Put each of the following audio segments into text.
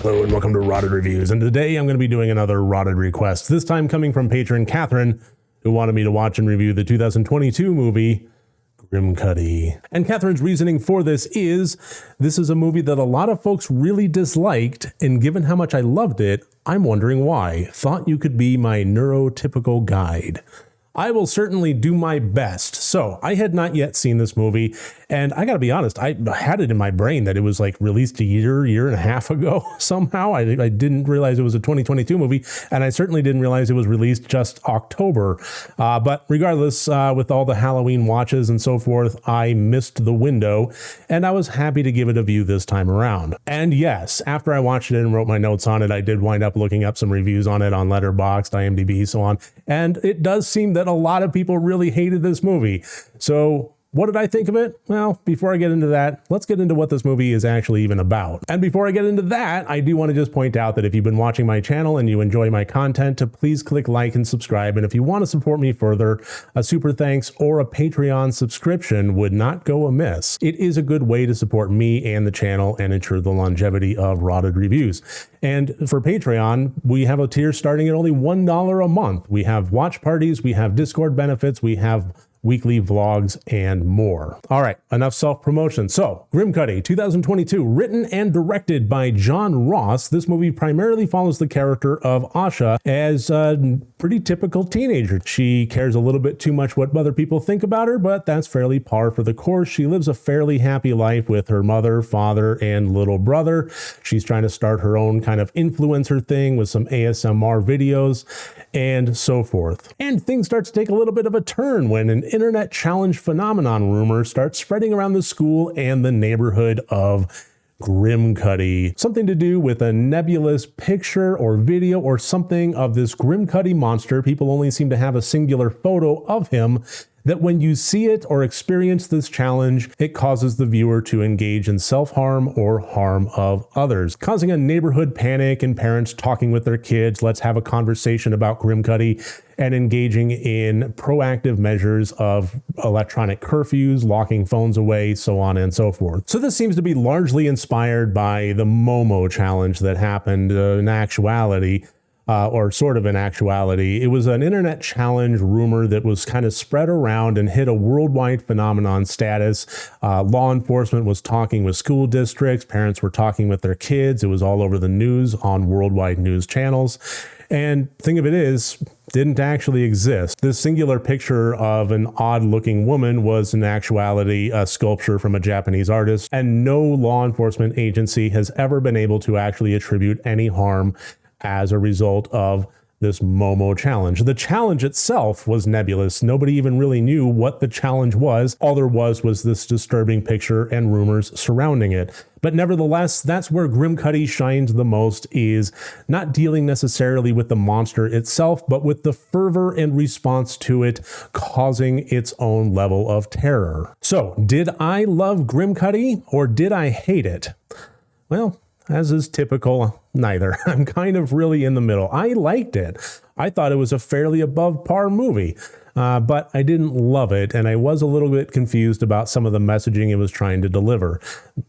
Hello and welcome to Rotted Reviews, and today I'm going to be doing another Rotted request, this time coming from patron Catherine, who wanted me to watch and review the 2022 movie Grimcutty. And Catherine's reasoning for this is a movie that a lot of folks really disliked, and given how much I loved it, I'm wondering why. Thought you could be my neurotypical guide. I will certainly do my best. So I had not yet seen this movie, and I gotta be honest, I had it in my brain that it was like released a year and a half ago somehow. I didn't realize it was a 2022 movie, and I certainly didn't realize it was released just October. But regardless, with all the Halloween watches and so forth, I missed the window, and I was happy to give it a view this time around. And yes, after I watched it and wrote my notes on it, I did wind up looking up some reviews on it on Letterboxd, IMDb, so on, and it does seem that a lot of people really hated this movie. So what did I think of it? Well, before I get into that, let's get into what this movie is actually even about. And before I get into that, I do want to just point out that if you've been watching my channel and you enjoy my content, to please click like and subscribe. And if you want to support me further, a super thanks or a Patreon subscription would not go amiss. It is a good way to support me and the channel and ensure the longevity of Rotted Reviews. And for Patreon, we have a tier starting at only $1 a month. We have watch parties, we have Discord benefits, we have weekly vlogs, and more. All right, enough self-promotion. So, Grimcutty, 2022, written and directed by John Ross. This movie primarily follows the character of Asha as a pretty typical teenager. She cares a little bit too much what other people think about her, but that's fairly par for the course. She lives a fairly happy life with her mother, father, and little brother. She's trying to start her own kind of influencer thing with some ASMR videos and so forth. And things start to take a little bit of a turn when an internet challenge phenomenon rumor starts spreading around the school and the neighborhood of Grimcutty. Something to do with a nebulous picture or video or something of this Grimcutty monster. People only seem to have a singular photo of him, that when you see it or experience this challenge, it causes the viewer to engage in self-harm or harm of others, causing a neighborhood panic and parents talking with their kids. Let's have a conversation about Grimcutty, and engaging in proactive measures of electronic curfews, locking phones away, so on and so forth. So this seems to be largely inspired by the Momo challenge that happened in actuality. Or sort of in actuality. It was an internet challenge rumor that was kind of spread around and hit a worldwide phenomenon status. Law enforcement was talking with school districts, parents were talking with their kids. It was all over the news on worldwide news channels. And thing of it is, didn't actually exist. This singular picture of an odd-looking woman was in actuality a sculpture from a Japanese artist, and no law enforcement agency has ever been able to actually attribute any harm as a result of this Momo challenge. The challenge itself was nebulous. Nobody even really knew what the challenge was. All there was this disturbing picture and rumors surrounding it. But nevertheless, that's where Grimcutty shines the most, is not dealing necessarily with the monster itself, but with the fervor and response to it, causing its own level of terror. So, did I love Grimcutty or did I hate it? Well, as is typical, neither. I'm kind of really in the middle. I liked it. I thought it was a fairly above par movie, but I didn't love it, and I was a little bit confused about some of the messaging it was trying to deliver.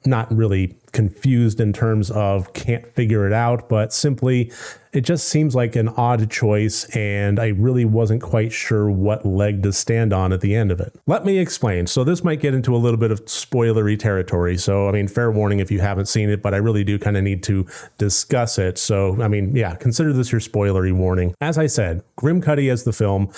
Not really confused in terms of can't figure it out, but simply it just seems like an odd choice, and I really wasn't quite sure what leg to stand on at the end of it. Let me explain. So this might get into a little bit of spoilery territory, so I mean, fair warning if you haven't seen it, but I really do kind of need to discuss it. So I mean, yeah, consider this your spoilery warning. As I said, Grimcutty as the film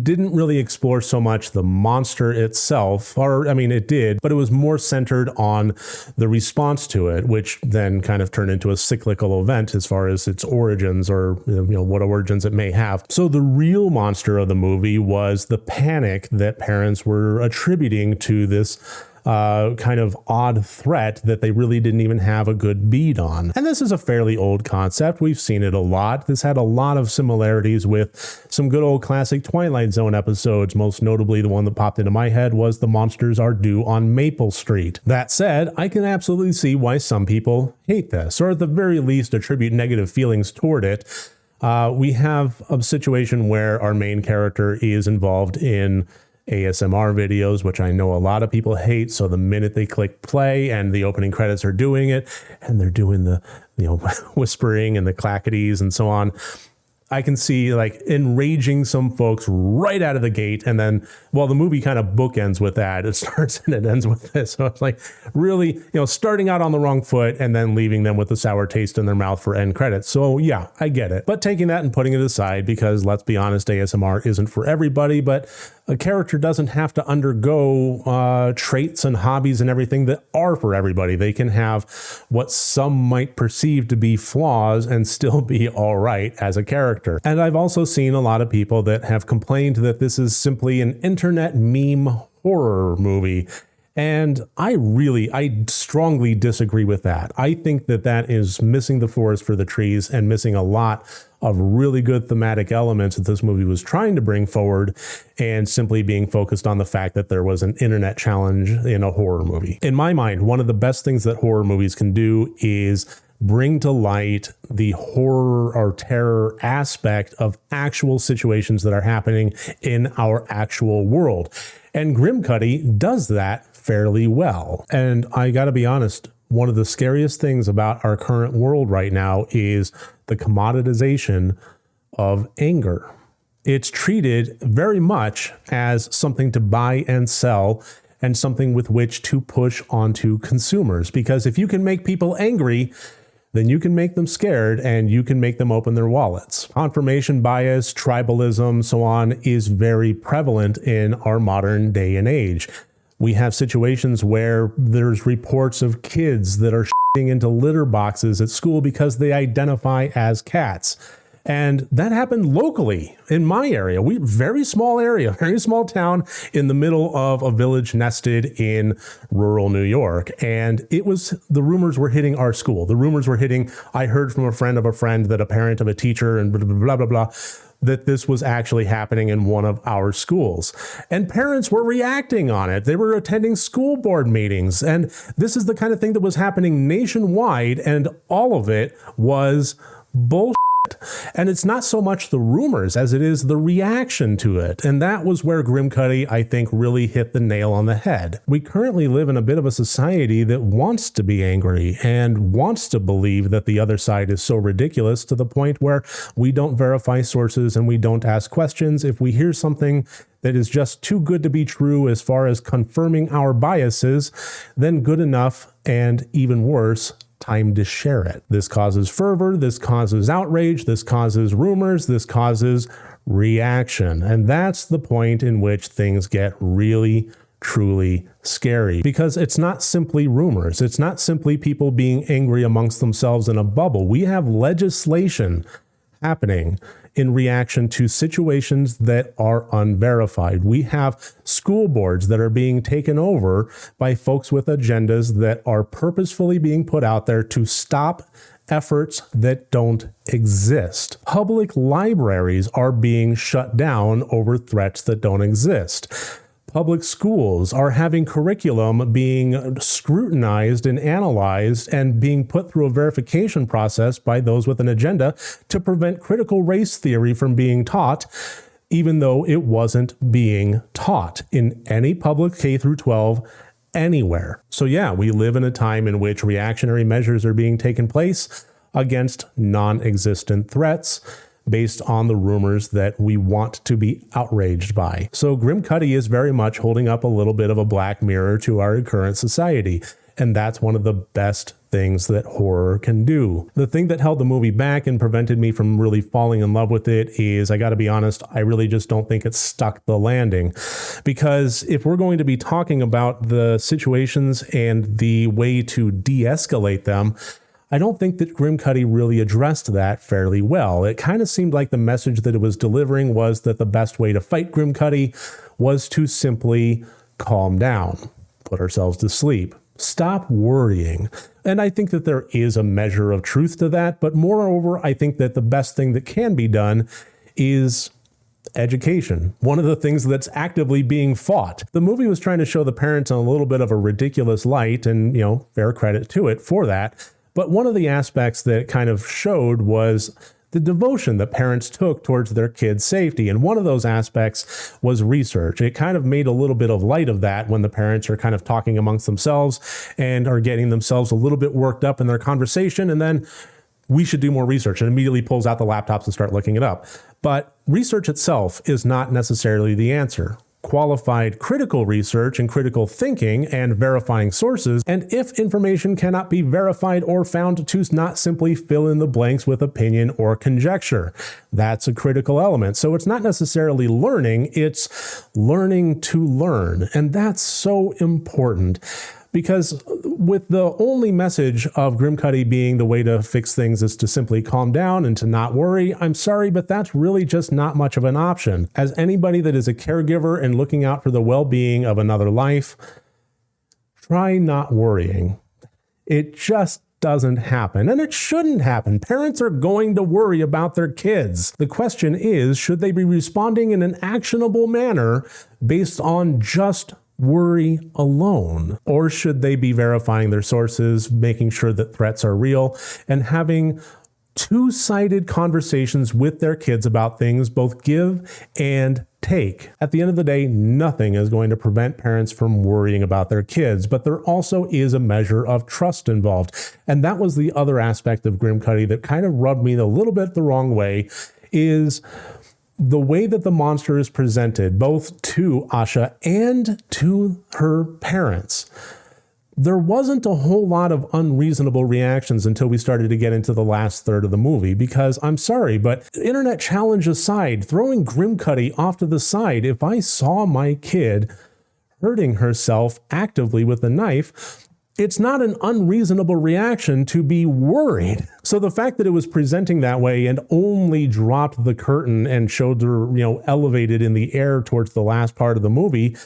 didn't really explore so much the monster itself, or I mean it did, but it was more centered on the response to it, which then kind of turned into a cyclical event as far as its origins, or what origins it may have. So the real monster of the movie was the panic that parents were attributing to this kind of odd threat that they really didn't even have a good bead on. And this is a fairly old concept. We've seen it a lot. This had a lot of similarities with some good old classic Twilight Zone episodes. Most notably, the one that popped into my head was The Monsters Are Due on Maple Street. That said, I can absolutely see why some people hate this, or at the very least attribute negative feelings toward it. We have a situation where our main character is involved in ASMR videos, which I know a lot of people hate. So the minute they click play and the opening credits are doing it, and they're doing the, whispering and the clackities and so on, I can see like enraging some folks right out of the gate. And then, well, the movie kind of bookends with that. It starts and it ends with this. So it's like really, starting out on the wrong foot and then leaving them with a sour taste in their mouth for end credits. So yeah, I get it. But taking that and putting it aside, because let's be honest, ASMR isn't for everybody, but a character doesn't have to undergo traits and hobbies and everything that are for everybody. They can have what some might perceive to be flaws and still be all right as a character. And I've also seen a lot of people that have complained that this is simply an internet meme horror movie. And I strongly disagree with that. I think that that is missing the forest for the trees and missing a lot of really good thematic elements that this movie was trying to bring forward, and simply being focused on the fact that there was an internet challenge in a horror movie. In my mind, one of the best things that horror movies can do is bring to light the horror or terror aspect of actual situations that are happening in our actual world. And Grimcutty does that fairly well. And I gotta be honest, one of the scariest things about our current world right now is the commoditization of anger. It's treated very much as something to buy and sell, and something with which to push onto consumers. Because if you can make people angry, then you can make them scared and you can make them open their wallets. Confirmation bias, tribalism, so on is very prevalent in our modern day and age. We have situations where there's reports of kids that are shitting into litter boxes at school because they identify as cats. And that happened locally in my area. Very small area, very small town in the middle of a village nested in rural New York. And the rumors were hitting our school. The rumors were hitting, I heard from a friend of a friend that a parent of a teacher and blah, blah, blah, blah, that this was actually happening in one of our schools. And parents were reacting on it. They were attending school board meetings. And this is the kind of thing that was happening nationwide. And all of it was bullshit. And it's not so much the rumors as it is the reaction to it. And that was where Grimcutty, I think, really hit the nail on the head. We currently live in a bit of a society that wants to be angry and wants to believe that the other side is so ridiculous to the point where we don't verify sources and we don't ask questions. If we hear something that is just too good to be true as far as confirming our biases, then good enough, and even worse, time to share it. This causes fervor, this causes outrage, this causes rumors, this causes reaction. And that's the point in which things get really, truly scary, because it's not simply rumors. It's not simply people being angry amongst themselves in a bubble. We have legislation happening in reaction to situations that are unverified. We have school boards that are being taken over by folks with agendas that are purposefully being put out there to stop efforts that don't exist. Public libraries are being shut down over threats that don't exist. Public schools are having curriculum being scrutinized and analyzed and being put through a verification process by those with an agenda to prevent critical race theory from being taught, even though it wasn't being taught in any public K through 12 anywhere. So yeah, we live in a time in which reactionary measures are being taken place against non-existent threats, based on the rumors that we want to be outraged by. So Grimcutty is very much holding up a little bit of a black mirror to our current society. And that's one of the best things that horror can do. The thing that held the movie back and prevented me from really falling in love with it is, I gotta be honest, I really just don't think it stuck the landing. Because if we're going to be talking about the situations and the way to de-escalate them, I don't think that Grimcutty really addressed that fairly well. It kind of seemed like the message that it was delivering was that the best way to fight Grimcutty was to simply calm down, put ourselves to sleep, stop worrying. And I think that there is a measure of truth to that. But moreover, I think that the best thing that can be done is education. One of the things that's actively being fought. The movie was trying to show the parents in a little bit of a ridiculous light, and, fair credit to it for that. But one of the aspects that it kind of showed was the devotion that parents took towards their kids' safety. And one of those aspects was research. It kind of made a little bit of light of that when the parents are kind of talking amongst themselves and are getting themselves a little bit worked up in their conversation. And then we should do more research, and immediately pulls out the laptops and start looking it up. But research itself is not necessarily the answer. Qualified critical research and critical thinking and verifying sources, and if information cannot be verified or found, to not simply fill in the blanks with opinion or conjecture. That's a critical element. So it's not necessarily learning, it's learning to learn. And that's so important. Because with the only message of Grimcutty being the way to fix things is to simply calm down and to not worry, I'm sorry, but that's really just not much of an option. As anybody that is a caregiver and looking out for the well-being of another life, try not worrying. It just doesn't happen, and it shouldn't happen. Parents are going to worry about their kids. The question is, should they be responding in an actionable manner based on just worry alone? Or should they be verifying their sources, making sure that threats are real, and having two-sided conversations with their kids about things, both give and take? At the end of the day, nothing is going to prevent parents from worrying about their kids, but there also is a measure of trust involved. And that was the other aspect of Grimcutty that kind of rubbed me a little bit the wrong way, is the way that the monster is presented, both to Asha and to her parents. There wasn't a whole lot of unreasonable reactions until we started to get into the last third of the movie, because I'm sorry, but internet challenge aside, throwing Grimcutty off to the side, if I saw my kid hurting herself actively with a knife, it's not an unreasonable reaction to be worried. So the fact that it was presenting that way and only dropped the curtain and showed her, elevated in the air towards the last part of the movie,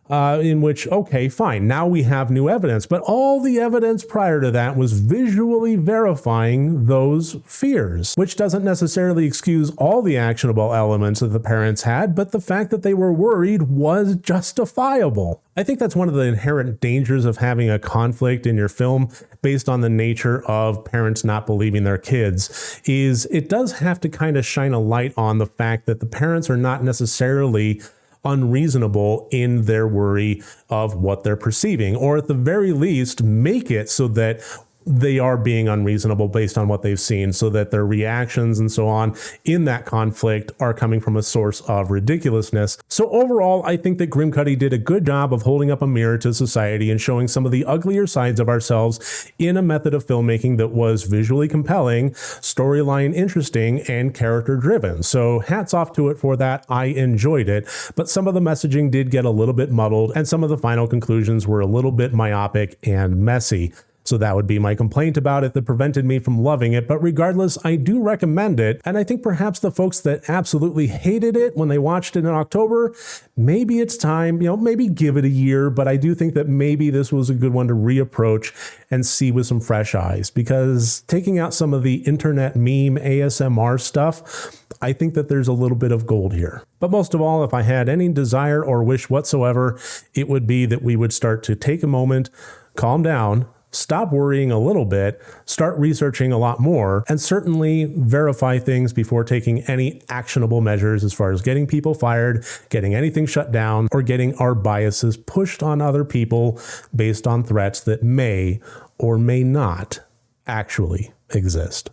in which, okay, fine, now we have new evidence. But all the evidence prior to that was visually verifying those fears, which doesn't necessarily excuse all the actionable elements that the parents had, but the fact that they were worried was justifiable. I think that's one of the inherent dangers of having a conflict in your film based on the nature of parents not believing their kids, is it does have to kind of shine a light on the fact that the parents are not necessarily unreasonable in their worry of what they're perceiving, or at the very least make it so that they are being unreasonable based on what they've seen, so that their reactions and so on in that conflict are coming from a source of ridiculousness. So overall, I think that Grimcutty did a good job of holding up a mirror to society and showing some of the uglier sides of ourselves in a method of filmmaking that was visually compelling, storyline interesting, and character driven. So hats off to it for that. I enjoyed it, but some of the messaging did get a little bit muddled, and some of the final conclusions were a little bit myopic and messy. So that would be my complaint about it that prevented me from loving it. But regardless, I do recommend it. And I think perhaps the folks that absolutely hated it when they watched it in October, maybe it's time, maybe give it a year. But I do think that maybe this was a good one to reapproach and see with some fresh eyes, because taking out some of the internet meme ASMR stuff, I think that there's a little bit of gold here. But most of all, if I had any desire or wish whatsoever, it would be that we would start to take a moment, calm down, stop worrying a little bit, start researching a lot more, and certainly verify things before taking any actionable measures as far as getting people fired, getting anything shut down, or getting our biases pushed on other people based on threats that may or may not actually exist.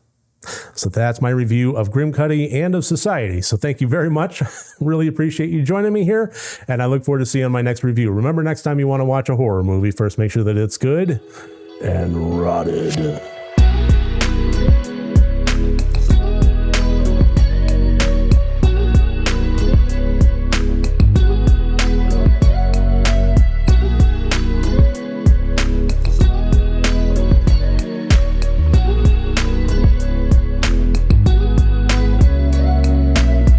So that's my review of Grimcutty and of Society. So thank you very much. Really appreciate you joining me here, and I look forward to seeing you on my next review. Remember, next time you want to watch a horror movie, first make sure that it's good and rotted.